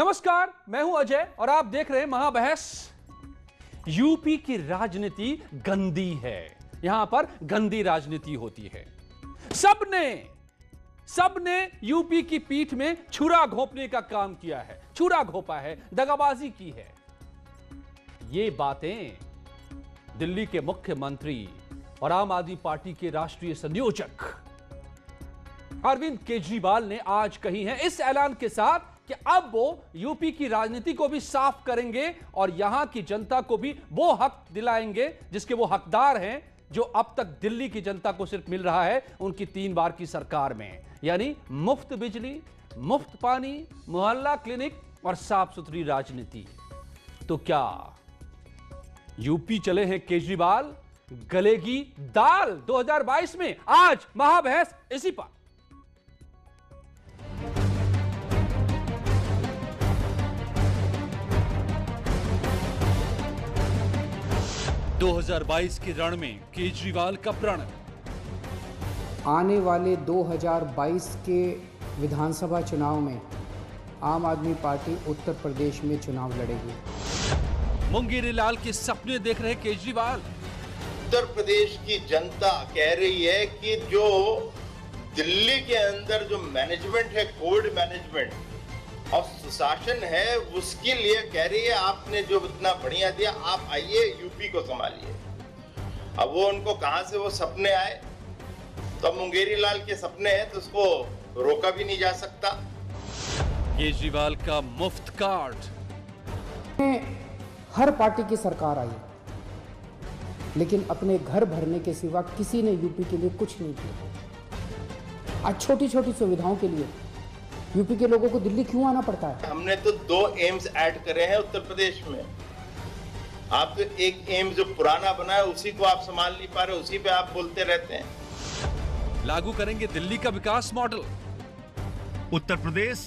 नमस्कार, मैं हूं अजय और आप देख रहे हैं महाबहस। यूपी की राजनीति गंदी है। यहां पर गंदी राजनीति होती है। सबने यूपी की पीठ में छुरा घोंपने का काम किया है, छुरा घोंपा है, दगाबाजी की है। ये बातें दिल्ली के मुख्यमंत्री और आम आदमी पार्टी के राष्ट्रीय संयोजक अरविंद केजरीवाल ने आज कही हैं, इस ऐलान के साथ कि अब वो यूपी की राजनीति को भी साफ करेंगे और यहां की जनता को भी वो हक दिलाएंगे जिसके वो हकदार हैं, जो अब तक दिल्ली की जनता को सिर्फ मिल रहा है उनकी 3 बार की सरकार में, यानी मुफ्त बिजली, मुफ्त पानी, मोहल्ला क्लिनिक और साफ सुथरी राजनीति। तो क्या यूपी चले हैं केजरीवाल, गलेगी दाल 2022 में? आज महाबहस इसी पर। 2022 के रण में केजरीवाल का प्रण। आने वाले 2022 के विधानसभा चुनाव में आम आदमी पार्टी उत्तर प्रदेश में चुनाव लड़ेगी। मुंगेरी लाल के सपने देख रहे केजरीवाल। उत्तर प्रदेश की जनता कह रही है कि जो दिल्ली के अंदर जो मैनेजमेंट है, कोविड मैनेजमेंट और सुशासन है, उसके लिए कह रही है आपने जो इतना बढ़िया दिया, आप आइए यूपी को संभालिए। अब वो उनको कहां से वो सपने आए, तो मुंगेरी लाल के सपने हैं तो उसको रोका भी नहीं जा सकता। केजरीवाल का मुफ्त कार्ड। हर पार्टी की सरकार आई, लेकिन अपने घर भरने के सिवा किसी ने यूपी के लिए कुछ नहीं किया। आज छोटी छोटी सुविधाओं के लिए यूपी के लोगों को दिल्ली क्यों आना पड़ता है? हमने तो 2 एम्स ऐड करे हैं उत्तर प्रदेश में। आप तो एक एम्स जो पुराना बना है उसी को आप संभाल नहीं पा रहे, उसी पे आप बोलते रहते हैं। लागू करेंगे दिल्ली का विकास मॉडल। उत्तर प्रदेश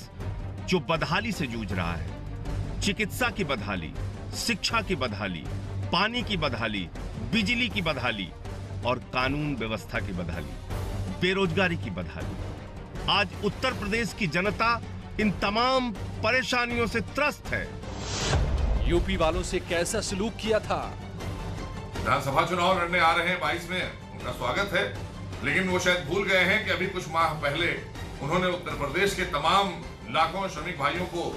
जो बदहाली से जूझ रहा है, चिकित्सा की बदहाली, शिक्षा की बदहाली, पानी की बदहाली, बिजली की बदहाली और कानून व्यवस्था की बदहाली, बेरोजगारी की बदहाली। आज उत्तर प्रदेश की जनता इन तमाम परेशानियों से त्रस्त है। यूपी वालों से कैसा सलूक किया था? विधानसभा चुनाव लड़ने आ रहे हैं 22 में, उनका स्वागत है, लेकिन वो शायद भूल गए हैं कि अभी कुछ माह पहले उन्होंने उत्तर प्रदेश के तमाम लाखों श्रमिक भाइयों को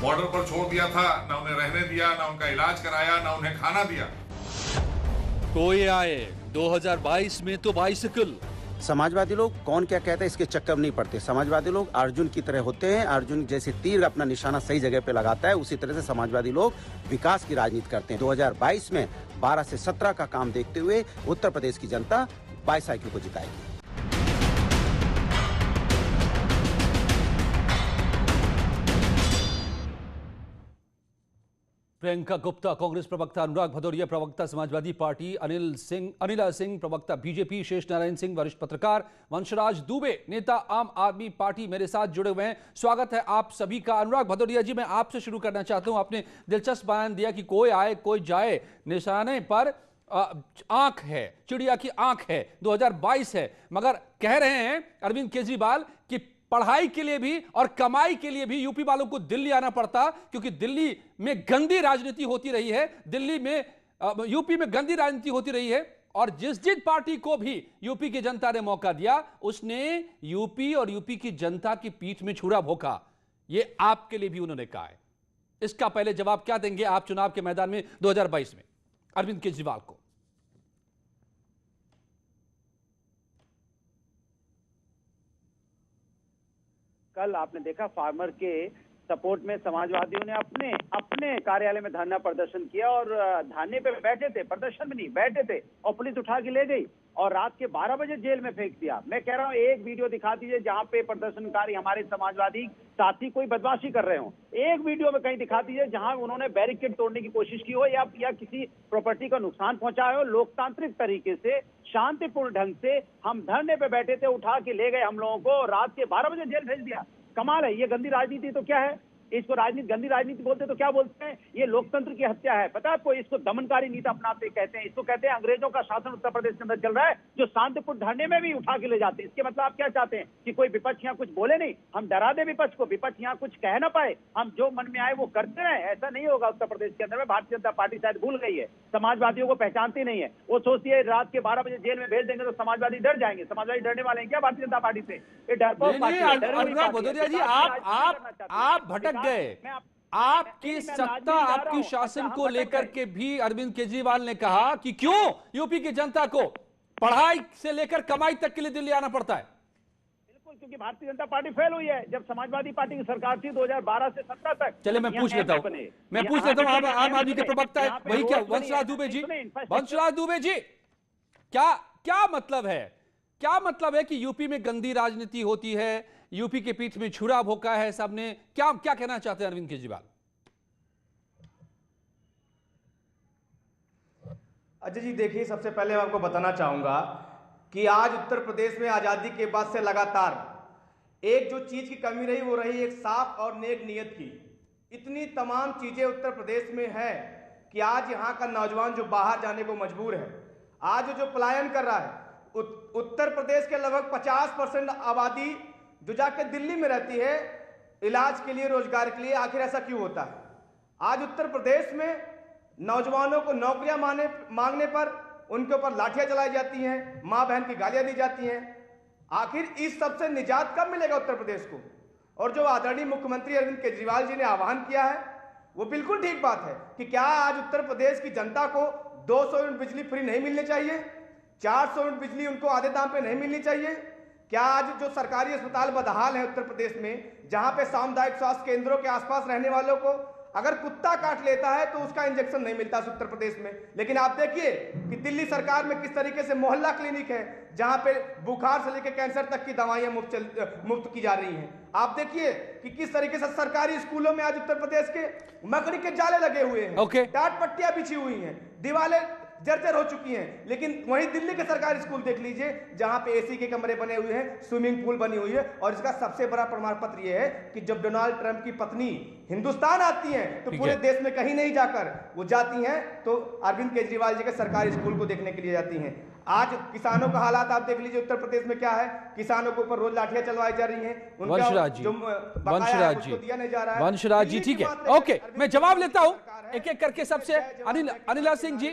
बॉर्डर पर छोड़ दिया था। ना उन्हें रहने दिया, ना उनका इलाज कराया, ना उन्हें खाना दिया। कोई आए 2022 में तो बाइसिकल। समाजवादी लोग कौन क्या कहता है इसके चक्कर नहीं पड़ते। समाजवादी लोग अर्जुन की तरह होते हैं। अर्जुन जैसे तीर अपना निशाना सही जगह पे लगाता है, उसी तरह से समाजवादी लोग विकास की राजनीति करते हैं। 2022 में 12 से 17 का काम देखते हुए उत्तर प्रदेश की जनता बाईसाइकिल को जिताएगी। प्रियंका गुप्ता कांग्रेस प्रवक्ता, अनुराग भदौरिया प्रवक्ता समाजवादी पार्टी, अनिला सिंह प्रवक्ता बीजेपी, शेष नारायण सिंह वरिष्ठ पत्रकार, वंशराज दुबे नेता आम आदमी पार्टी मेरे साथ जुड़े हुए हैं। स्वागत है आप सभी का। अनुराग भदौरिया जी, मैं आपसे शुरू करना चाहता हूं। आपने दिलचस्प बयान दिया कि कोई आए कोई जाए, निशाने पर आंख है, चिड़िया की आंख है, 2022 है, मगर कह रहे हैं अरविंद केजरीवाल कि पढ़ाई के लिए भी और कमाई के लिए भी यूपी वालों को दिल्ली आना पड़ता, क्योंकि दिल्ली में गंदी राजनीति होती रही है, दिल्ली में यूपी में गंदी राजनीति होती रही है। और जिस पार्टी को भी यूपी की जनता ने मौका दिया, उसने यूपी और यूपी की जनता की पीठ में छुरा भोंका। ये आपके लिए भी उन्होंने कहा है। इसका पहले जवाब क्या देंगे आप चुनाव के मैदान में 2022 में अरविंद केजरीवाल को? कल आपने देखा फार्मर के सपोर्ट में समाजवादियों ने अपने कार्यालय में धरना प्रदर्शन किया और धरने पे बैठे थे, प्रदर्शन में नहीं बैठे थे, और पुलिस उठा के ले गई और रात के 12 बजे जेल में फेंक दिया। मैं कह रहा हूं एक वीडियो दिखा दीजिए जहां पे प्रदर्शनकारी हमारे समाजवादी साथी कोई बदमाशी कर रहे हो। एक वीडियो में कहीं दिखा दीजिए जहां उन्होंने बैरिकेड तोड़ने की कोशिश की हो या किसी प्रॉपर्टी का नुकसान पहुंचाया हो। लोकतांत्रिक तरीके से, शांतिपूर्ण ढंग से हम धरने पे बैठे थे, उठा के ले गए हम लोगों को, रात के 12 बजे जेल भेज दिया। कमाल है, ये गंदी राजनीति तो क्या है? इसको राजनीति, गंदी राजनीति बोलते तो क्या बोलते हैं? ये लोकतंत्र की हत्या है। पता है आपको, इसको दमनकारी नीति अपनाते कहते हैं। इसको कहते हैं अंग्रेजों का शासन उत्तर प्रदेश के अंदर चल रहा है, जो शांतिपूर्ण धरने में भी उठा के ले जाते हैं। इसके मतलब आप क्या चाहते हैं कि कोई विपक्ष यहाँ कुछ बोले नहीं, हम डरा दे विपक्ष को, विपक्ष यहाँ कुछ कह ना पाए, हम जो मन में आए वो करते रहे? ऐसा नहीं होगा उत्तर प्रदेश के अंदर में। भारतीय जनता पार्टी शायद भूल गई है, समाजवादियों को पहचानती नहीं है। वो सोचती है रात के 12 बजे जेल में भेज देंगे तो समाजवादी डर जाएंगे। समाजवादी डरने वाले हैं क्या भारतीय जनता पार्टी से? ये डरपोक पार्टी है। अनुराग भदौरिया जी, आप भटक गए। आपकी सत्ता, आपकी शासन को लेकर के भी अरविंद केजरीवाल ने कहा कि क्यों यूपी की जनता को पढ़ाई से लेकर कमाई तक के लिए दिल्ली आना पड़ता है। बिल्कुल, क्योंकि भारतीय जनता पार्टी फेल हुई है। जब समाजवादी पार्टी की सरकार थी 2012 से 17 तक। चले मैं पूछ लेता हूं आम आदमी के प्रवक्ता है वही क्या, वंशराज दुबे जी, वंशराज दुबे जी, क्या मतलब है, क्या मतलब है कि यूपी में गंदी राजनीति होती है, यूपी के पीठ में छुरा भोंका है सबने? क्या कहना चाहते हैं अरविंद केजरीवाल? अजय जी देखिए, सबसे पहले मैं आपको बताना चाहूंगा कि आज उत्तर प्रदेश में आजादी के बाद से लगातार एक जो चीज की कमी रही वो रही एक साफ और नेक नीयत की। इतनी तमाम चीजें उत्तर प्रदेश में है कि आज यहाँ का नौजवान जो बाहर जाने को मजबूर है, आज जो पलायन कर रहा है, उत्तर प्रदेश के लगभग 50% आबादी जो जाकर दिल्ली में रहती है इलाज के लिए, रोजगार के लिए। आखिर ऐसा क्यों होता है? आज उत्तर प्रदेश में नौजवानों को नौकरियां मांगने पर उनके ऊपर लाठियां चलाई जाती हैं, मां बहन की गालियां दी जाती हैं। आखिर इस सब से निजात कब मिलेगा उत्तर प्रदेश को? और जो आदरणीय मुख्यमंत्री अरविंद केजरीवाल जी ने आह्वान किया है वो बिल्कुल ठीक बात है कि क्या आज उत्तर प्रदेश की जनता को 200 यूनिट बिजली फ्री नहीं मिलनी चाहिए? 400 यूनिट बिजली उनको आधे दाम पे नहीं मिलनी चाहिए? क्या आज जो सरकारी अस्पताल बदहाल है उत्तर प्रदेश में, जहां पे सामुदायिक स्वास्थ्य केंद्रों के आसपास रहने वालों को अगर कुत्ता काट लेता है तो उसका इंजेक्शन नहीं मिलता उत्तर प्रदेश में? लेकिन आप देखिए कि दिल्ली सरकार में किस तरीके से मोहल्ला क्लिनिक है जहां पे बुखार से लेकर कैंसर तक की दवाइयां मुफ्त की जा रही हैं। आप देखिए कि किस तरीके से सरकारी स्कूलों में आज उत्तर प्रदेश के मकड़ी के जाले लगे हुए हैं, टाट पट्टियां बिछी हुई हैं, दीवारें जर्जर हो चुकी हैं। लेकिन वहीं दिल्ली के सरकारी स्कूल देख लीजिए जहां पे एसी के कमरे बने हुए हैं, स्विमिंग पूल बनी हुई है। और इसका सबसे बड़ा प्रमाण पत्र यह है कि जब डोनाल्ड ट्रंप की पत्नी हिंदुस्तान आती हैं तो पूरे देश में कहीं नहीं जाकर वो जाती हैं तो अरविंद केजरीवाल जी के सरकारी स्कूल को देखने के लिए जाती हैं। आज किसानों का हालात आप देख लीजिए उत्तर प्रदेश में क्या है, किसानों के ऊपर रोज लाठियां चलवाई जा रही हैं। वंशराज जी, ठीक है, ओके, मैं जवाब लेता हूं एक एक करके सबसे। अनिला सिंह जी,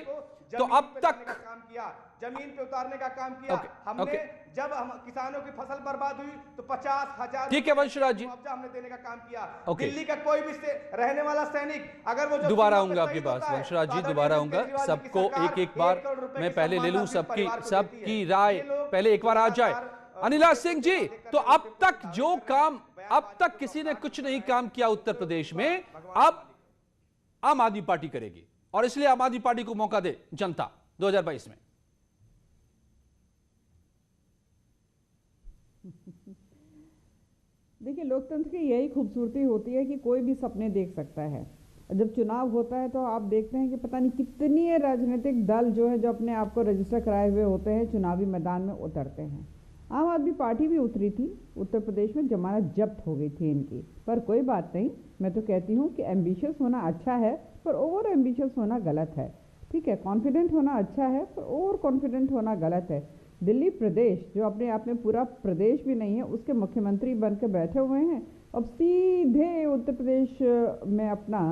तो अब तक काम किया, जमीन पे उतारने का काम किया हमने। जब हम किसानों की फसल बर्बाद हुई तो 50,000, ठीक है वंशराज जी, हमने देने का काम किया। दिल्ली का कोई भी रहने वाला सैनिक अगर वो दोबारा आऊंगा आपके पास वंशराज जी, दोबारा आऊंगा। सबको एक एक बार मैं पहले ले लूं, सबकी राय पहले एक बार आ जाए। अनिला सिंह जी, तो अब तक जो काम, अब तक किसी ने कुछ नहीं काम किया उत्तर प्रदेश में, अब आम आदमी पार्टी करेगी और इसलिए आम आदमी पार्टी को मौका दे जनता 2022 में। देखिए, लोकतंत्र की यही खूबसूरती होती है कि कोई भी सपने देख सकता है। जब चुनाव होता है तो आप देखते हैं कि पता नहीं कितनी राजनीतिक दल जो है जो अपने आप को रजिस्टर कराए हुए होते हैं, चुनावी मैदान में उतरते हैं। आम आदमी पार्टी भी उतरी थी उत्तर प्रदेश में, जमानत जब्त हो गई थी इनकी, पर कोई बात नहीं। मैं तो कहती हूँ कि एम्बिशियस होना अच्छा है पर ओवर एम्बिशियस होना गलत है। ठीक है, कॉन्फिडेंट होना अच्छा है पर ओवर कॉन्फिडेंट होना गलत है। दिल्ली प्रदेश जो अपने आप में पूरा प्रदेश भी नहीं है, उसके मुख्यमंत्री बनकर बैठे हुए हैं। अब सीधे उत्तर प्रदेश में अपना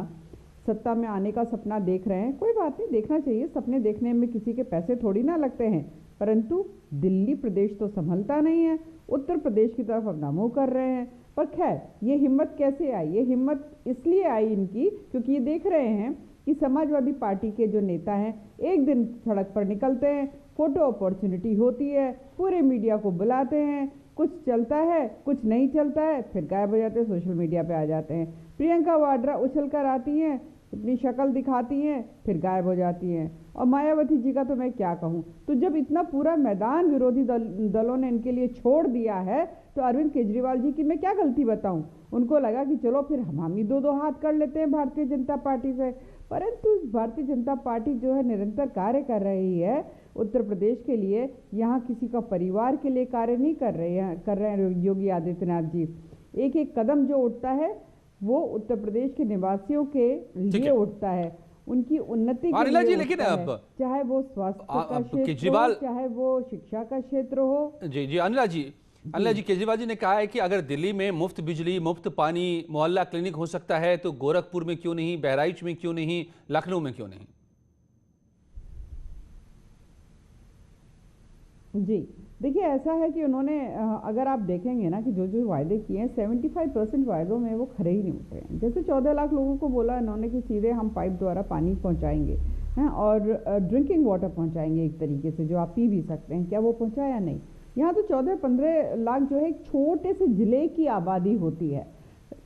सत्ता में आने का सपना देख रहे हैं। कोई बात नहीं, देखना चाहिए, सपने देखने में किसी के पैसे थोड़ी ना लगते हैं। परंतु दिल्ली प्रदेश तो संभलता नहीं है, उत्तर प्रदेश की तरफ अपना मुंह कर रहे हैं। पर खैर, ये हिम्मत कैसे आई? ये हिम्मत इसलिए आई इनकी क्योंकि ये देख रहे हैं कि समाजवादी पार्टी के जो नेता हैं एक दिन सड़क पर निकलते हैं, फोटो अपॉर्चुनिटी होती है, पूरे मीडिया को बुलाते हैं, कुछ चलता है कुछ नहीं चलता है, फिर गायब हो जाते हैं, सोशल मीडिया पे आ जाते हैं। प्रियंका वाड्रा उछल कर आती हैं, अपनी शक्ल दिखाती हैं, फिर गायब हो जाती हैं। और मायावती जी का तो मैं क्या कहूँ। तो जब इतना पूरा मैदान विरोधी दलों ने इनके लिए छोड़ दिया है तो अरविंद केजरीवाल जी की मैं क्या गलती बताऊँ। उनको लगा कि चलो फिर हम ही दो हाथ कर लेते हैं भारतीय जनता पार्टी से। परंतु भारतीय जनता पार्टी जो है निरंतर कार्य कर रही है उत्तर प्रदेश के लिए, यहाँ किसी का परिवार के लिए कार्य नहीं कर रहे हैं योगी आदित्यनाथ जी। एक एक कदम जो उठता है वो उत्तर प्रदेश के निवासियों के लिए उठता है, उनकी उन्नति के अनिला लिए जी, लेकिन उठता है, अब चाहे वो स्वास्थ्य का क्षेत्र केजरीवाल, हो, चाहे वो शिक्षा का क्षेत्र हो। जी जी अनिला जी, केजरीवाल जी ने कहा है कि अगर दिल्ली में मुफ्त बिजली, मुफ्त पानी, मोहल्ला क्लिनिक हो सकता है तो गोरखपुर में क्यों नहीं, बहराइच में क्यों नहीं, लखनऊ में क्यों नहीं? जी देखिए, ऐसा है कि उन्होंने अगर आप देखेंगे ना कि जो जो वायदे किए हैं 75% वायदों में वो खरे ही नहीं उतरे हैं। जैसे 14 लाख लोगों को बोला इन्होंने कि सीधे हम पाइप द्वारा पानी पहुंचाएंगे हैं और ड्रिंकिंग वाटर पहुंचाएंगे एक तरीके से, जो आप पी भी सकते हैं, क्या वो पहुंचाया? नहीं। यहाँ तो 14-15 लाख जो है एक छोटे से जिले की आबादी होती है।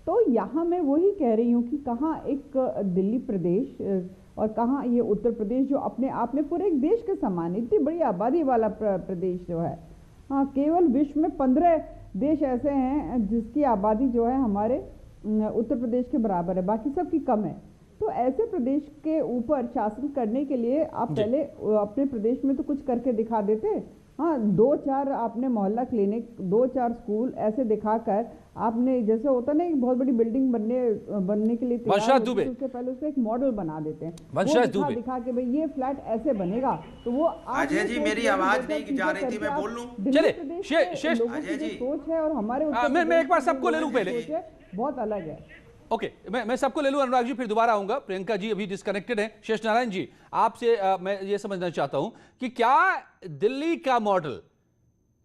तो यहाँ मैं वही कह रही हूँ कि कहाँ एक दिल्ली प्रदेश और कहाँ ये उत्तर प्रदेश जो अपने आप में पूरे एक देश के समान इतनी बड़ी आबादी वाला प्रदेश जो है। हाँ, केवल विश्व में 15 देश ऐसे हैं जिसकी आबादी जो है हमारे उत्तर प्रदेश के बराबर है, बाकी सब की कम है। तो ऐसे प्रदेश के ऊपर शासन करने के लिए आप पहले अपने प्रदेश में तो कुछ करके दिखा देते। हाँ, 2-4 आपने मोहल्ला क्लिनिक, 2-4 स्कूल ऐसे दिखाकर आपने, जैसे होता ना एक बहुत बड़ी बिल्डिंग बनने के लिए तैयार होती है, उससे पहले उसका एक मॉडल बना देते हैं, वो दिखा के भाई ये फ्लैट ऐसे बनेगा। तो वो अजय जी, मेरी आवाज नहीं जा रही थी, मैं बोल लूं? चलिए, अजय जी सोच है और हमारे मैं एक बार सबको ले लूं पहले, बहुत अलग है। ओके, मैं सबको ले लूं। अनुराग जी फिर दोबारा आऊंगा। प्रियंका जी अभी डिस्कनेक्टेड हैं। शेष नारायण जी, आपसे मैं ये समझना चाहता हूं कि क्या दिल्ली का मॉडल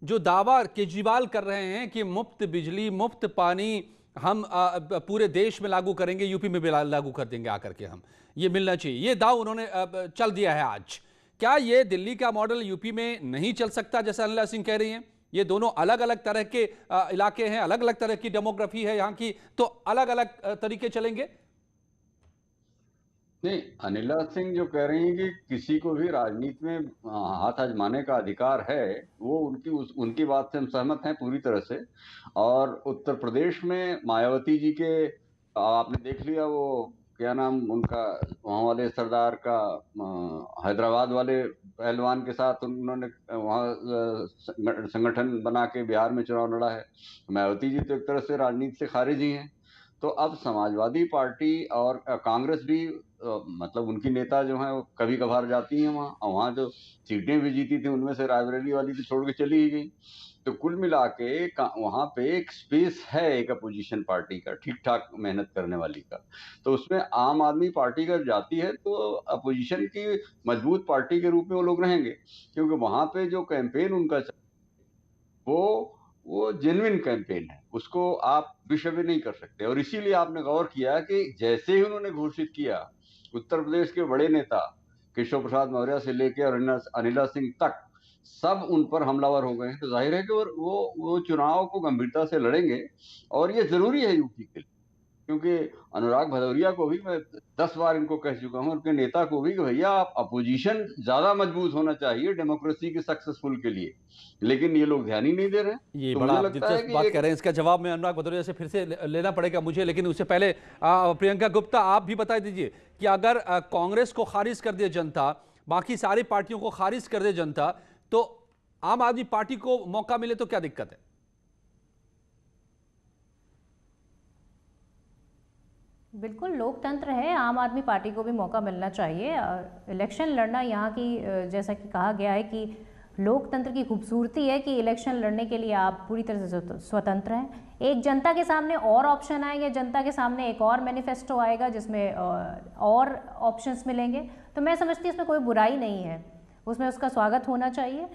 जो दावा केजरीवाल कर रहे हैं कि मुफ्त बिजली, मुफ्त पानी हम पूरे देश में लागू करेंगे, यूपी में भी लागू कर देंगे आकर के, हम ये मिलना चाहिए, ये दाव उन्होंने चल दिया है आज, क्या ये दिल्ली का मॉडल यूपी में नहीं चल सकता जैसा अनिला सिंह कह रही हैं? ये दोनों अलग अलग तरह के इलाके हैं, अलग अलग तरह की डेमोग्राफी है यहाँ की, तो अलग अलग तरीके चलेंगे? नहीं, अनिला सिंह जो कह रही हैं कि किसी को भी राजनीति में हाथ आजमाने का अधिकार है, वो उनकी बात से हम सहमत हैं पूरी तरह से। और उत्तर प्रदेश में मायावती जी के आपने देख लिया, वो क्या नाम उनका, वहाँ वाले सरदार का, हैदराबाद वाले पहलवान के साथ उन्होंने वहाँ संगठन बना के बिहार में चुनाव लड़ा है। मायावती जी तो एक तरह से राजनीति से खारिज ही हैं। तो अब समाजवादी पार्टी और कांग्रेस भी मतलब उनकी नेता जो है वो कभी कभार जाती हैं वहाँ जो सीटें भी जीती थी उनमें से रायबरेली वाली भी छोड़ के चली ही गई। तो कुल मिला के वहाँ पे एक स्पेस है एक अपोजिशन पार्टी का, ठीक ठाक मेहनत करने वाली का। तो उसमें आम आदमी पार्टी अगर जाती है तो अपोजिशन की मजबूत पार्टी के रूप में वो लोग रहेंगे, क्योंकि वहाँ पे जो कैंपेन उनका वो जेन्युइन कैंपेन है, उसको आप विषय नहीं कर सकते। और इसीलिए आपने गौर किया कि जैसे ही उन्होंने घोषित किया, उत्तर प्रदेश के बड़े नेता केशव प्रसाद मौर्य से लेकर और अनिला सिंह तक सब उन पर हमलावर हो गए हैं। तो जाहिर है कि वो चुनाव को गंभीरता से लड़ेंगे और ये जरूरी है यूपी के लिए, क्योंकि अनुराग भदौरिया को भी मैं 10 बार इनको कह चुका हूं, उनके नेता को भी, कि भैया आप अपोजिशन ज्यादा मजबूत होना चाहिए डेमोक्रेसी के सक्सेसफुल के लिए, लेकिन ये लोग ध्यान ही नहीं दे रहे हैं। ये तो बड़ा दिलचस्प बात कह रहे हैं, इसका जवाब मैं अनुराग भदौरिया से फिर से लेना पड़ेगा मुझे, लेकिन उससे पहले प्रियंका गुप्ता आप भी बता दीजिए कि अगर कांग्रेस को खारिज कर दे जनता, बाकी सारी पार्टियों को खारिज कर दे जनता, तो आम आदमी पार्टी को मौका मिले तो क्या दिक्कत है? बिल्कुल लोकतंत्र है, आम आदमी पार्टी को भी मौका मिलना चाहिए। इलेक्शन लड़ना यहाँ की, जैसा कि कहा गया है कि लोकतंत्र की खूबसूरती है कि इलेक्शन लड़ने के लिए आप पूरी तरह से स्वतंत्र हैं। एक जनता के सामने और ऑप्शन आएंगे, जनता के सामने एक और मैनिफेस्टो आएगा जिसमें और ऑप्शंस मिलेंगे, तो मैं समझती हूँ इसमें कोई बुराई नहीं है, उसमें उसका स्वागत होना चाहिए।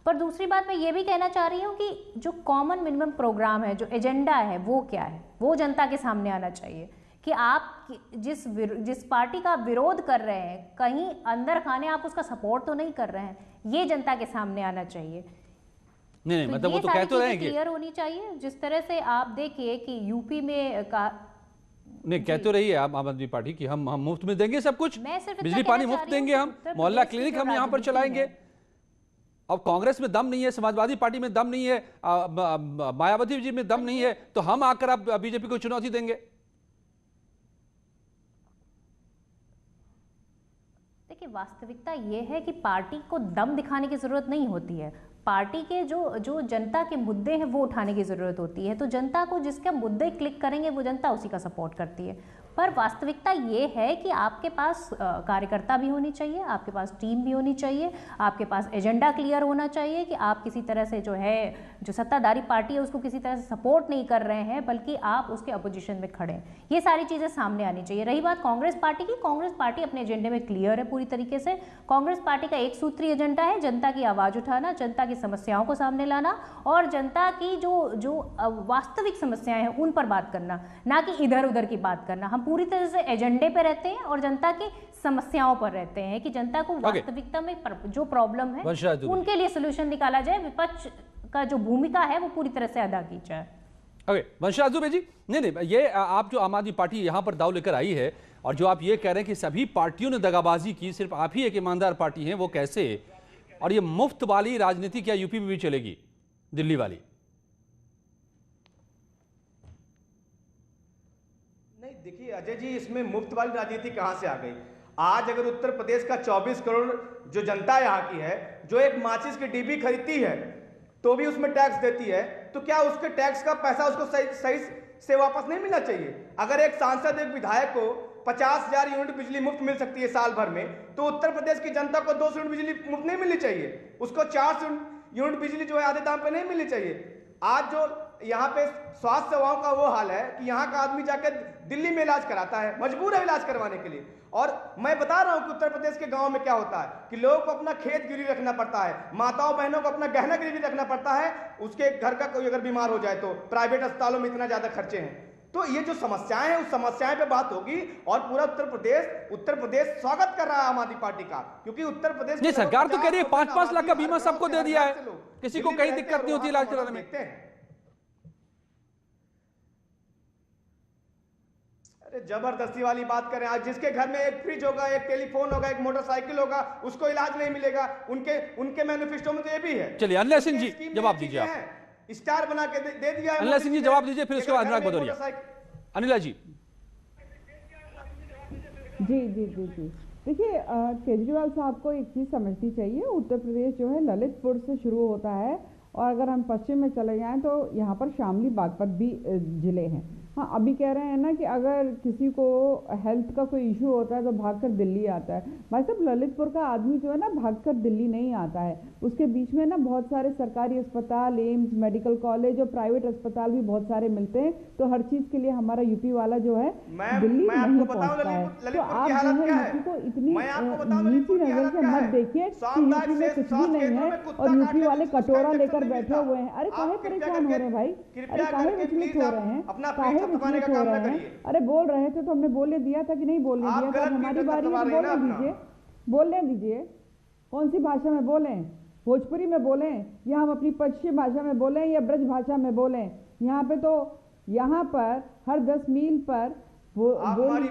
पर दूसरी बात मैं ये भी कहना चाह रही हूँ कि जो कॉमन मिनिमम प्रोग्राम है, जो एजेंडा है, वो क्या है, वो जनता के सामने आना चाहिए कि आप जिस पार्टी का विरोध कर रहे हैं, कहीं अंदर खाने आप उसका सपोर्ट तो नहीं कर रहे हैं, ये जनता के सामने आना चाहिए। नहीं, मतलब वो तो कह तो रहे हैं कि क्लियर होनी चाहिए। जिस तरह से आप देखिए कि यूपी में नहीं, कह तो रही है आम आदमी पार्टी कि हम मुफ्त में देंगे सब कुछ, बिजली पानी मुफ्त देंगे, हम मोहल्ला क्लिनिक हम यहाँ पर चलाएंगे। अब कांग्रेस में दम नहीं है, समाजवादी पार्टी में दम नहीं है, मायावती जी में दम नहीं है, तो हम आकर अब बीजेपी को चुनौती देंगे। देखिए, वास्तविकता ये है कि पार्टी को दम दिखाने की जरूरत नहीं होती है, पार्टी के जो जनता के मुद्दे हैं वो उठाने की ज़रूरत होती है। तो जनता को जिसके मुद्दे क्लिक करेंगे वो जनता उसी का सपोर्ट करती है। पर वास्तविकता ये है कि आपके पास कार्यकर्ता भी होनी चाहिए, आपके पास टीम भी होनी चाहिए, आपके पास एजेंडा क्लियर होना चाहिए कि आप किसी तरह से जो सत्ताधारी पार्टी है उसको किसी तरह से सपोर्ट नहीं कर रहे हैं, बल्कि आप उसके अपोजिशन में खड़े हैं। ये सारी चीज़ें सामने आनी चाहिए। रही बात कांग्रेस पार्टी की, कांग्रेस पार्टी अपने एजेंडे में क्लियर है पूरी तरीके से। कांग्रेस पार्टी का एक सूत्री एजेंडा है जनता की आवाज़ उठाना, जनता की समस्याओं को सामने लाना और जनता की जो वास्तविक समस्याएं हैं उन पर बात करना, ना कि इधर उधर की बात करना। हम पूरी तरह से एजेंडे पे रहते हैं और जनता की समस्याओं पर रहते हैं कि जनता को वास्तविकता में जो प्रॉब्लम है उनके लिए सोल्यूशन निकाला जाए, विपक्ष का जो भूमिका है वो पूरी तरह से अदा की जाए। ओके, वंशराज दुबे जी, नहीं, ये आप जो आम आदमी पार्टी यहाँ पर दाव लेकर आई है और जो आप ये कह रहे हैं कि सभी पार्टियों ने दगाबाजी की, सिर्फ आप ही एक ईमानदार पार्टी हैं, वो कैसे? और ये मुफ्त वाली राजनीति क्या यूपी में भी चलेगी, दिल्ली वाली? देखिए अजय जी, इसमें मुफ्त वाली राजनीति कहां से आ गई? आज अगर उत्तर प्रदेश का 24 करोड़ जो जनता यहाँ की है, जो एक माचिस की डिब्बी खरीदती है तो भी उसमें टैक्स देती है, तो क्या उसके टैक्स का पैसा उसको सही से वापस नहीं मिलना चाहिए? अगर एक सांसद, एक विधायक को 50,000 यूनिट बिजली मुफ्त मिल सकती है साल भर में, तो उत्तर प्रदेश की जनता को 200 यूनिट बिजली मुफ्त नहीं मिलनी चाहिए? उसको 400 यूनिट बिजली जो है आधे दाम पे नहीं मिलनी चाहिए? आज जो यहाँ पे स्वास्थ्य सेवाओं का वो हाल है कि यहाँ का आदमी जाके दिल्ली में इलाज कराता है, मजबूर है इलाज करवाने के लिए। और मैं बता रहा हूँ कि उत्तर प्रदेश के गांव में क्या होता है कि लोगों को अपना खेत गिरवी रखना पड़ता है, माताओं बहनों को अपना गहना गिरवी रखना पड़ता है, उसके घर का कोई अगर बीमार हो जाए तो प्राइवेट अस्पतालों में इतना ज्यादा खर्चे हैं। तो ये जो समस्याएं हैं उस समस्याएं पे बात होगी और पूरा उत्तर प्रदेश स्वागत कर रहा है आम आदमी पार्टी का, क्योंकि उत्तर प्रदेश नहीं, सरकार तो कह रही है 5-5 लाख का बीमा सबको दे दिया है, किसी को कहीं दिक्कत नहीं होती इलाज कराने में। जबरदस्ती वाली बात करें। आज जिसके घर में एक फ्रिज होगा, एक टेलीफोन होगा, एक मोटरसाइकिल होगा, उसको इलाज नहीं मिलेगा। उनके मैनिफेस्टो में तो ये भी है। चलिए अनिल सिंह जी जवाब दीजिए, आप स्टार बना के दे दिया है। अनिल सिंह जी जवाब दीजिए, फिर उसके बाद अनुराग भदौरिया। अनिला जी। जी देखिए, केजरीवाल साहब को एक चीज़ समझनी चाहिए, उत्तर प्रदेश जो है ललितपुर से शुरू होता है और अगर हम पश्चिम में चले जाएं तो यहाँ पर शामली बागपत भी जिले हैं। हाँ, अभी कह रहे हैं ना कि अगर किसी को हेल्थ का कोई इशू होता है तो भागकर दिल्ली आता है। भाई साहब, ललितपुर का आदमी जो है ना भागकर दिल्ली नहीं आता है, उसके बीच में ना बहुत सारे सरकारी अस्पताल, एम्स, मेडिकल कॉलेज और प्राइवेट अस्पताल भी बहुत सारे मिलते हैं। तो हर चीज़ के लिए हमारा यूपी वाला जो है दिल्ली नहीं पहुँचता है। तो आप जो है यूपी को इतनी नीची नज़र से मत देखिए कि यूपी में कुछ भी नहीं है और यूपी वाले कटोरा लेकर बैठे हुए हैं। अरे काहे परेशान हो रहे हैं भाई, अरे काहे विचलित हो रहे हैं, काहे विचलित हो रहे हैं? अरे बोल रहे थे तो हमने बोलने दिया था कि नहीं बोलने दिया था? हमारी बारी है, बोलने दीजिए। कौन सी भाषा में बोलें? भोजपुरी में बोलें या हम अपनी पश्चिम भाषा में बोलें या ब्रज भाषा में बोलें? यहाँ पर हर 10 मील पर पानी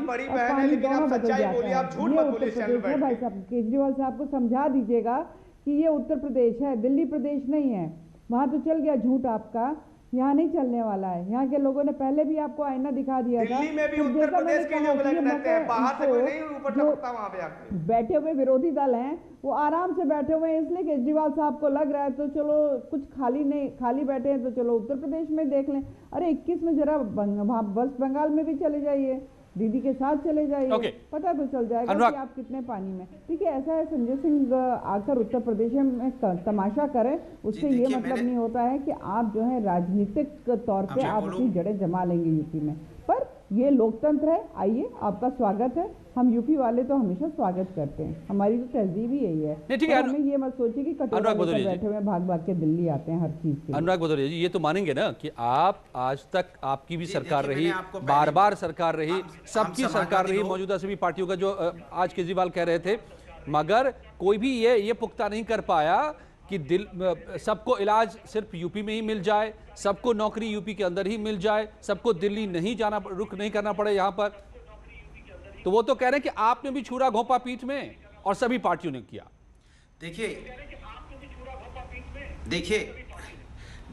दोनों बदल जाता है। ये उत्तर प्रदेश है भाई साहब। केजरीवाल साहब को समझा दीजिएगा कि ये उत्तर प्रदेश है, दिल्ली प्रदेश नहीं है। वहां तो चल गया झूठ आपका, यहाँ नहीं चलने वाला है। यहाँ के लोगों ने पहले भी आपको आईना दिखा दिया था। दिल्ली में भी उत्तर प्रदेश के लोग रहते हैं, बाहर से कोई नहीं ऊपर टपकता वहां पे आके। बैठे हुए विरोधी दल हैं, वो आराम से बैठे हुए हैं, इसलिए केजरीवाल साहब को लग रहा है तो चलो कुछ खाली बैठे हैं तो चलो उत्तर प्रदेश में देख लें। अरे 21 में जरा वहाँ वेस्ट बंगाल में भी चले जाइए, दीदी के साथ चले जाइए, पता तो चल जाएगा कि आप कितने पानी में। ठीक है, ऐसा है संजय सिंह आकर उत्तर प्रदेश में तमाशा करें, उससे ये मतलब नहीं होता है कि आप जो है राजनीतिक तौर पे आप अपनी जड़ें जमा लेंगे यूपी में। पर ये लोकतंत्र है, आइए, आपका स्वागत है। हम यूपी वाले तो हमेशा स्वागत करते हैं, हमारी तो तहजीब ही यही है। हमें ये मत सोचिए कि कटोरा लेकर बैठे हुए भाग के दिल्ली आते हैं हर चीज के। अनुराग भदौरिया जी, ये तो मानेंगे ना कि आप आज तक आपकी भी सरकार रही, बार सरकार रही, सबकी सरकार रही, मौजूदा सभी पार्टियों का, जो आज केजरीवाल कह रहे थे, मगर कोई भी ये पुख्ता नहीं कर पाया कि सबको इलाज सिर्फ यूपी में ही मिल जाए, सबको नौकरी यूपी के अंदर ही मिल जाए, सबको दिल्ली नहीं जाना, रुख नहीं करना पड़े यहाँ पर। तो वो तो कह रहे हैं कि आपने भी छुरा घोंपा पीठ में और सभी पार्टियों ने किया।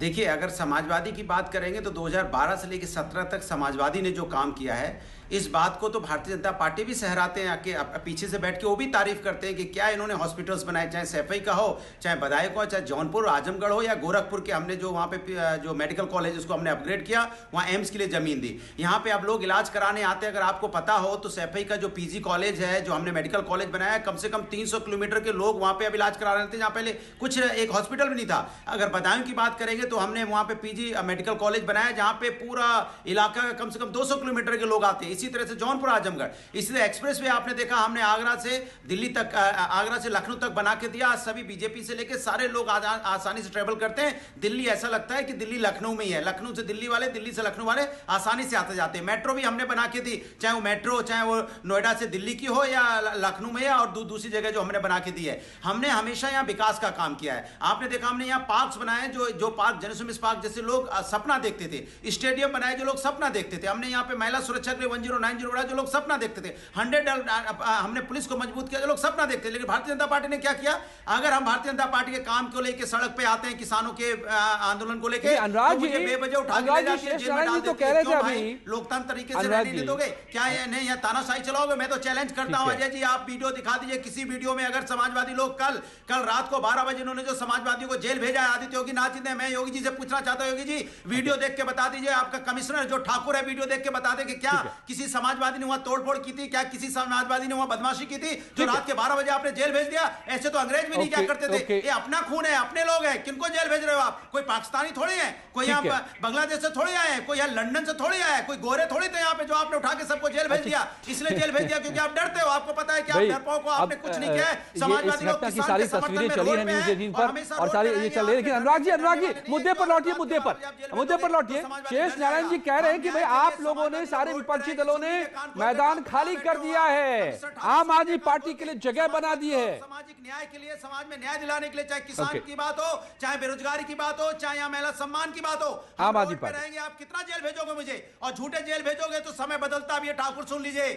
देखिए अगर समाजवादी की बात करेंगे तो 2012 से लेकर 17 तक समाजवादी ने जो काम किया है, इस बात को तो भारतीय जनता पार्टी भी सहराते हैं, आके पीछे से बैठ के वो भी तारीफ करते हैं कि क्या इन्होंने हॉस्पिटल्स बनाए, चाहे सैफई का हो, चाहे बदायूं का हो, चाहे जौनपुर आजमगढ़ हो या गोरखपुर के, हमने जो वहाँ पे जो मेडिकल कॉलेज उसको हमने अपग्रेड किया, वहाँ एम्स के लिए जमीन दी। यहाँ पे आप लोग इलाज कराने आते हैं, अगर आपको पता हो तो सैफई का जो पीजी कॉलेज है, जो हमने मेडिकल कॉलेज बनाया, कम से कम 300 किलोमीटर के लोग वहाँ पे अब इलाज करा रहे थे, जहाँ पहले कुछ एक हॉस्पिटल भी नहीं था। अगर बदायूं की बात करेंगे तो हमने वहाँ पे पीजी मेडिकल कॉलेज बनाया, जहाँ पे पूरा इलाका कम से कम 200 किलोमीटर के लोग आते हैं। इसी तरह से जौनपुर आजमगढ़, इसी तरह एक्सप्रेस वे आपने देखा हमने आगरा से दिल्ली तक, आगरा से लखनऊ तक बना के दिया। आज सभी बीजेपी से लेकर सारे लोग आसानी से ट्रेवल करते हैं। दिल्ली ऐसा लगता है कि दिल्ली लखनऊ में ही है, लखनऊ से दिल्ली वाले, दिल्ली से लखनऊ वाले आसानी से आते जाते हैं। मेट्रो भी हमने बना के दी, चाहे वो मेट्रो चाहे वो नोएडा से दिल्ली की हो या लखनऊ में, और दूसरी जगह जो हमने बना के दी है। हमने हमेशा यहाँ विकास का काम किया है। आपने देखा हमने यहाँ पार्क्स बनाए, जो पार्क जनसुमिस पार्क जैसे लोग सपना देखते थे, स्टेडियम बनाए जो लोग सपना देखते थे, हमने यहाँ पे महिला सुरक्षा के 1090 बनाया जो लोग सपना देखते थे, 100 हमने पुलिस को मजबूत किया जो लोग सपना देखते थे। लेकिन भारतीय जनता पार्टी ने क्या किया? अगर हम भारतीय जनता पार्टी के काम को लेकर सड़क पे आते हैं, किसानों के आंदोलन को लेकर, अनुराग जी बेवजह उठा के ले जाते हैं, जेल में डाल देते हैं। क्यों भाई लोकतंत्र तरीके से रहने नहीं दोगे क्या? नहीं यहाँ तानाशाही चलाओगे? मैं तो चैलेंज करता हूँ अजय जी, आप वीडियो दिखा दीजिए किसी वीडियो में, अगर समाजवादी लोग कल रात को 12 बजे उन्होंने जो समाजवादियों को जेल भेजा है, आदित्य योगी नाथ जी ने, मैं योगी जी से पूछना चाहता हूं, योगी जी वीडियो देख के बता दीजिए, आपका कमिश्नर जो ठाकुर है वीडियो देख के बता दे कि क्या किसी समाजवादी ने वहां तोड़फोड़ की थी, क्या किसी समाजवादी ने वहां बदमाशी की थी जो रात के 12 बजे आपने जेल भेज दिया? ऐसे तो अंग्रेज भी नहीं क्या करते थे। ये अपना खून है, अपने लोग हैं, किनको जेल भेज रहे हो आप? कोई पाकिस्तानी थोड़ी है, कोई यहाँ बांग्लादेश से थोड़ी आए, कोई यहाँ लंदन से थोड़ी आया, कोई गोरे थोड़ी थे यहाँ पे जो आपने उठा के सबको जेल भेज दिया। इसलिए जेल भेज दिया क्योंकि आप डरते हो, आपको पता है कि आप डरपों को आपने कुछ नहीं किया है। समाजवादी लोग की सारी तस्वीरें चली हैं न्यूज़ 18 पर और सारी ये चल रही है। लेकिन अनुराग जी मुद्दे पर लौटिए, मुद्दे पर लौटिए। शेष नारायण जी कह रहे हैं कि भाई आप लोगों ने, सारे विपक्षी दलों ने मैदान खाली कर दिया है, आम आदमी पार्टी के लिए जगह बना दी है, सामाजिक न्याय के लिए, समाज में न्याय दिलाने के लिए, चाहे किसान की बात हो, चाहे बेरोजगारी की बात हो, चाहे यहाँ महिला सम्मान की बात हो। आम आदमी पार्टी रहेंगे, आप कितना जेल भेजोगे मुझे? और झूठे जेल भेजोगे तो समय बदलता भी है। ठाकुर सुन लीजिए,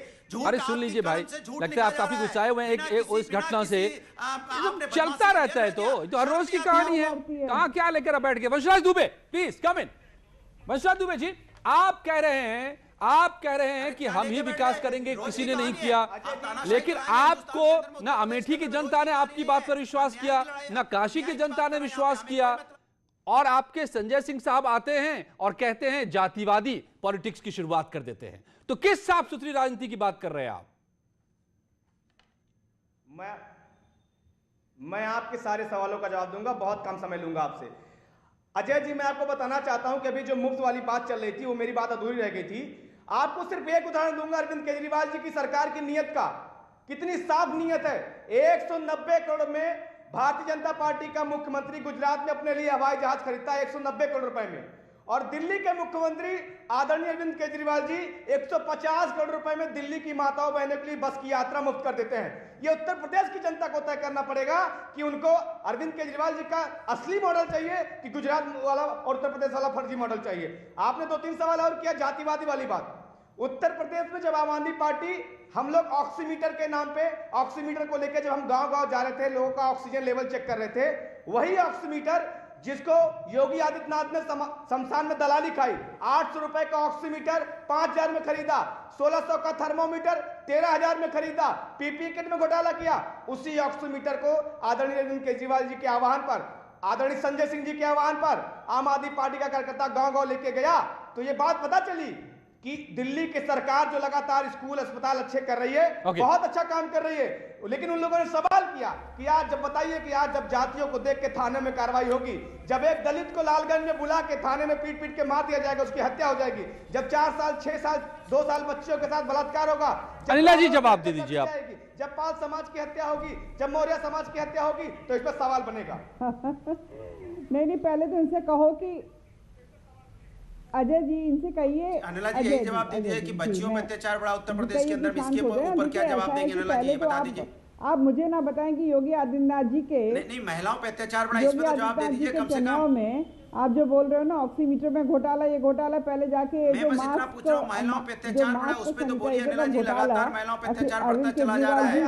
अरे सुन लीजिए भाई, लगता है आप काफी गुस्साए हुए हैं इस घटना से। चलता रहता है तो हर रोज की कहानी है। कहां क्या लेकर बैठ गए? वंशराज दुबे प्लीज कम इन। वंशराज दुबे जी, आप कह रहे हैं कि हम ही विकास करेंगे, किसी ने नहीं किया, लेकिन आपको ना अमेठी की जनता ने आपकी बात पर विश्वास किया, ना काशी की जनता ने विश्वास किया, और आपके संजय सिंह साहब आते हैं और कहते हैं जातिवादी पॉलिटिक्स की शुरुआत कर देते हैं। तो किस साफ सुथरी राजनीति की बात कर रहे हैं आप? मैं आपके सारे सवालों का जवाब दूंगा, बहुत कम समय लूंगा आपसे। अजय जी, मैं आपको बताना चाहता हूं कि अभी जो मुफ्त वाली बात चल रही थी वो मेरी बात अधूरी रह गई थी। आपको सिर्फ एक उदाहरण दूंगा अरविंद केजरीवाल जी की सरकार की नीयत का, कितनी साफ नीयत है। 190 करोड़ में भारतीय जनता पार्टी का मुख्यमंत्री गुजरात में अपने लिए हवाई जहाज खरीदता है 190 करोड़ रुपए में, और दिल्ली के मुख्यमंत्री आदरणीय अरविंद केजरीवाल जी 150 करोड़ रुपए में दिल्ली की माताओं बहनों के लिए बस की यात्रा मुफ्त कर देते हैं। ये उत्तर प्रदेश की जनता को तय करना पड़ेगा कि उनको अरविंद केजरीवाल जी का असली मॉडल चाहिए कि गुजरात वाला और उत्तर प्रदेश वाला फर्जी मॉडल चाहिए। आपने 2-3 सवाल और किया जातिवादी वाली बात। उत्तर प्रदेश में जब आम आदमी पार्टी, हम लोग ऑक्सीमीटर के नाम पे, ऑक्सीमीटर को लेकर जब हम गांव-गांव जा रहे थे, लोगों का ऑक्सीजन लेवल चेक कर रहे थे, वही ऑक्सीमीटर जिसको योगी आदित्यनाथ ने शमशान में दलाली खाई, 800 रुपए का ऑक्सीमीटर 5000 में खरीदा, 1600 का थर्मोमीटर 13000 में खरीदा, पीपी किट में घोटाला किया। उसी ऑक्सीमीटर को आदरणीय अरविंद केजरीवाल जी के आह्वान पर, आदरणीय संजय सिंह जी के आह्वान पर आम आदमी पार्टी का कार्यकर्ता गांव-गांव लेके गया, तो ये बात पता चली कि दिल्ली की सरकार जो लगातार स्कूल अस्पताल अच्छे कर रही है, बहुत अच्छा काम कर रही है, लेकिन उन लोगों ने सवाल किया कि आज जब बताइए कि आज जब जातियों को देख के थाने में कार्रवाई होगी, जब एक दलित को लालगंज में बुला के थाने में पीट के मार दिया जाएगा, उसकी हत्या हो जाएगी, जब 4 साल 6 साल 2 साल बच्चों के साथ बलात्कार होगा, अनिला जी जवाब दे दीजिए आप, जब पाल समाज की हत्या होगी, जब मौर्य समाज की हत्या होगी, तो इस पर सवाल बनेगा। नहीं, पहले तो इनसे कहो कि अजय जी, इनसे कहिए, अनिला जी यही जवाब दीजिए कि बच्चियों में अत्याचार बड़ा उत्तर प्रदेश के अंदर, इसके ऊपर क्या जवाब देंगे? अनिला जी ये बता दीजिए। आप मुझे ना बताएं कि योगी आदित्यनाथ जी के नहीं महिलाओं पे अत्याचार बड़ा, इस पे तो जवाब दे दीजिए कम से कम। में आप जो बोल रहे हो ना ऑक्सीमीटर में घोटाला, ये घोटाला पहले जाके जो मास्क महिलाओं पे अत्याचार हो रहा है उस पे तो बोलिए अनिला जी, लगातार महिलाओं पे अत्याचार बढ़ता चला जा रहा है।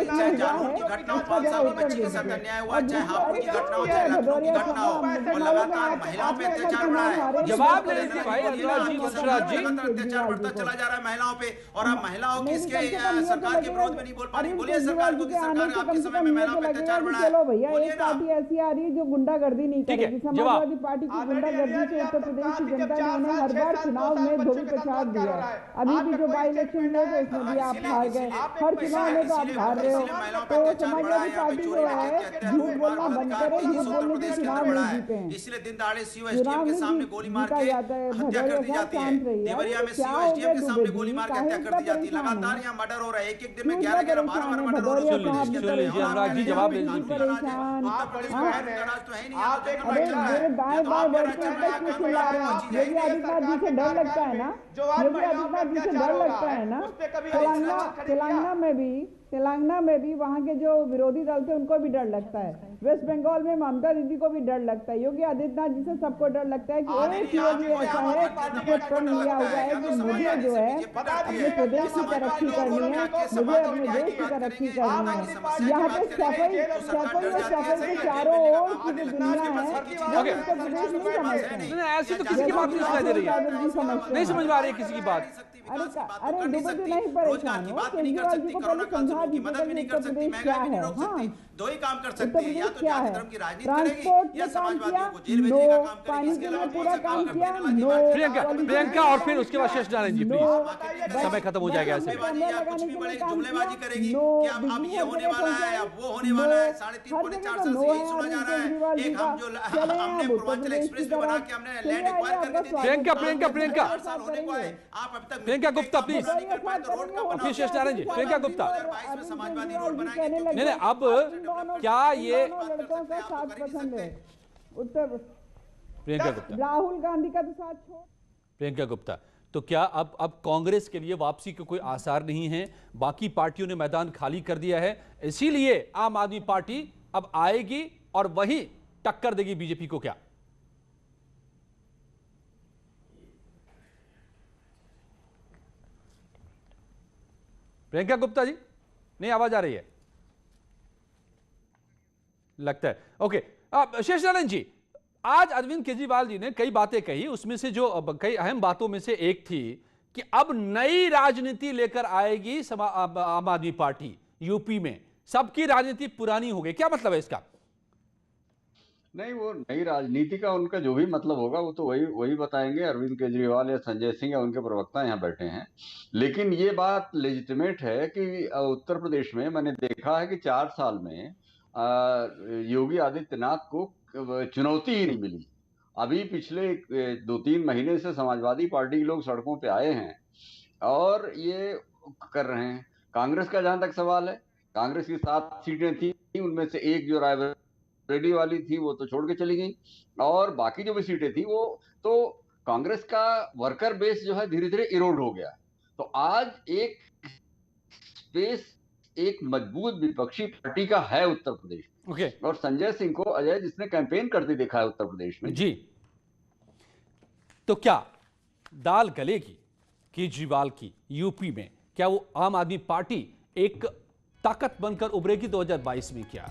चाहे जानू की घटना हो, 5 साल की बच्ची के साथ अन्याय हुआ, चाहे हापुड़ की घटना हो, चाहे लखनऊ की घटना हो, और लगातार महिलाओं पे अत्याचार बढ़ा है। जवाब ले लीजिए भाई अनुराग जी, वंशराज जी। अत्याचार बढ़ता चला जा रहा है महिलाओं पे, और आप महिलाओं की इसके सरकार के विरोध में नहीं बोल पा रही। बोलिए सरकार को कि सरकार आपके समय में महिलाओं पे अत्याचार बढ़ा है। चलो भैया, एक पार्टी ऐसी आ रही है जो गुंडागर्दी नहीं करेगी। समाजवादी पार्टी की गुंडागर्दी से उत्तर प्रदेश की जनता ने उन्हें हर बार चुनाव में धोबी प्रसाद दिया है। अभी भी जो बाई इलेक्शन में तो इसमें भी आप हार गए, हर चुनाव में तो आप हार रहे हो। तो समाजवादी पार्टी जो है झूठ बोलना बंद करे, झूठ बोलने से चुनाव नहीं जीते हैं। इसलिए दिन दहाड़े सीओ एसडीएम के सामने गोली मार के हत्या कर दी जाती है। देवरिया में सीओ एसडीएम के सामने गोली मार के हत्या कर दी जाती है। लगातार यहाँ मर्डर हो रहा है, एक दिन में 11 12 मर्डर हो रहे हैं। अनुराग जी जवाब ले लीजिए। योगी आदित्यनाथ जी से डर लगता है ना, योगी आदित्यनाथ जी से डर लगता है ना। तेलंगाना में भी वहाँ के जो विरोधी दल थे उनको भी डर लगता है। वेस्ट बंगाल में ममता दीदी को भी डर लगता है। योगी आदित्यनाथ जी से सबको डर लगता है कि एक योगी ऐसा है जिसने प्रण लिया हुआ है कि मुझे जो है अपने प्रदेश की तरक्की करनी है, मुझे अपने देश की तरक्की करनी है। यहाँ पे सफल के चारों ओर की जो दुनिया है उत्तर प्रदेश नहीं समझते। ऐसी तो किसी की बात नहीं सुनाई दे रही है, नहीं समझ में आ रही है किसी की बात। अरे दुबे जी नहीं परेशान हो, केजरीवाल जी को पहले समझा दीजिए उत्तर प्रदेश क्या है। हाँ, दो ही काम कर सकते हैं, या तो जाति धर्म की राजनीति ट्रांसपोर्ट करेगी या समाजवादियों को जेल नो, भेजने का काम पानी करेगी। के लिए पूरा काम किया नो, प्रियंका और फिर उसके बाद शेष नारायण जी, प्लीज समय खत्म हो जाएगा ऐसे में। या कुछ भी बड़े जुमलेबाजी करेगी कि अब ये होने वाला है, अब वो होने वाला है। 3.5 पौने 4 साल से यही सुना जा रहा है। एक हम जो हमने पूर्वांचल एक्सप्रेस में बना के हमने लैंड एक्वायर करके दी थी। प्रियंका 4 साल होने को है, आप अब तक प्रियंका गुप्ता प्लीज, फिर शेष नारायण जी। प्रियंका गुप्ता, 2022 में समाजवादी रोड बनाएंगे। नहीं अब क्या ये लड़कों का साथ पसंद है उत्तर प्रियंका गुप्ता, राहुल गांधी का तो साथ छोड़। प्रियंका गुप्ता, तो क्या अब कांग्रेस के लिए वापसी के कोई आसार नहीं है? बाकी पार्टियों ने मैदान खाली कर दिया है, इसीलिए आम आदमी पार्टी अब आएगी और वही टक्कर देगी बीजेपी को क्या? प्रियंका गुप्ता जी, नहीं आवाज आ रही है लगता है। ओके, शेष नारायण जी, आज अरविंद केजरीवाल जी ने कई बातें कही, उसमें से जो कई अहम बातों में से एक थी कि अब नई राजनीति लेकर आएगी आम आदमी पार्टी यूपी में। सबकी राजनीति पुरानी हो गई, क्या मतलब है इसका? नहीं, वो नई राजनीति का उनका जो भी मतलब होगा वो तो वही बताएंगे अरविंद केजरीवाल या संजय सिंह या उनके प्रवक्ता यहाँ बैठे हैं। लेकिन ये बात लेजिटिमेट है कि उत्तर प्रदेश में मैंने देखा है कि 4 साल में योगी आदित्यनाथ को चुनौती ही नहीं मिली। अभी पिछले 2-3 महीने से समाजवादी पार्टी के लोग सड़कों पे आए हैं और ये कर रहे हैं। कांग्रेस का जहां तक सवाल है, कांग्रेस की 7 सीटें थी, उनमें से एक जो रायबरेली वाली थी वो तो छोड़ के चली गई, और बाकी जो भी सीटें थी वो तो कांग्रेस का वर्कर बेस जो है धीरे धीरे इरोड हो गया। तो आज एक स्पेस एक मजबूत विपक्षी पार्टी का है उत्तर प्रदेश में। और संजय सिंह को अजय जिसने कैंपेन करते देखा है उत्तर प्रदेश में जी, तो क्या दाल गलेगी केजरीवाल की यूपी में? क्या वो आम आदमी पार्टी एक ताकत बनकर उभरेगी 2022 में? क्या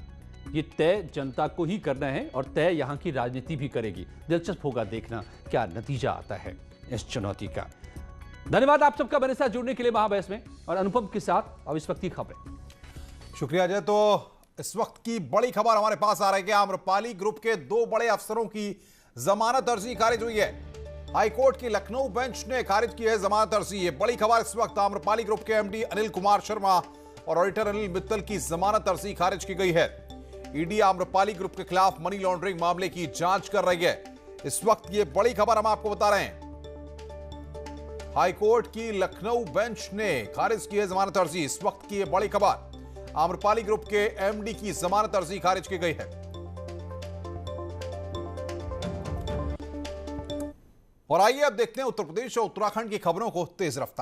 ये तय जनता को ही करना है और तय यहां की राजनीति भी करेगी। दिलचस्प होगा देखना क्या नतीजा आता है इस चुनौती का। धन्यवाद आप सबका मेरे साथ जुड़ने के लिए महाबहस में, और अनुपम के साथ अब इस वक्त की खबरें। शुक्रिया अजय। तो इस वक्त की बड़ी खबर हमारे पास आ रही है कि आम्रपाली ग्रुप के 2 बड़े अफसरों की जमानत अर्जी खारिज हुई है। हाईकोर्ट की लखनऊ बेंच ने खारिज की है जमानत अर्जी। ये बड़ी खबर इस वक्त। आम्रपाली ग्रुप के एमडी अनिल कुमार शर्मा और ऑडिटर अनिल मित्तल की जमानत अर्जी खारिज की गई है। ईडी आम्रपाली ग्रुप के खिलाफ मनी लॉन्ड्रिंग मामले की जांच कर रही है। इस वक्त ये बड़ी खबर हम आपको बता रहे हैं। हाईकोर्ट की लखनऊ बेंच ने खारिज की है जमानत अर्जी। इस वक्त की ये बड़ी खबर। आम्रपाली ग्रुप के एमडी की जमानत अर्जी खारिज की गई है। और आइए अब देखते हैं उत्तर प्रदेश और उत्तराखंड की खबरों को तेज रफ्तार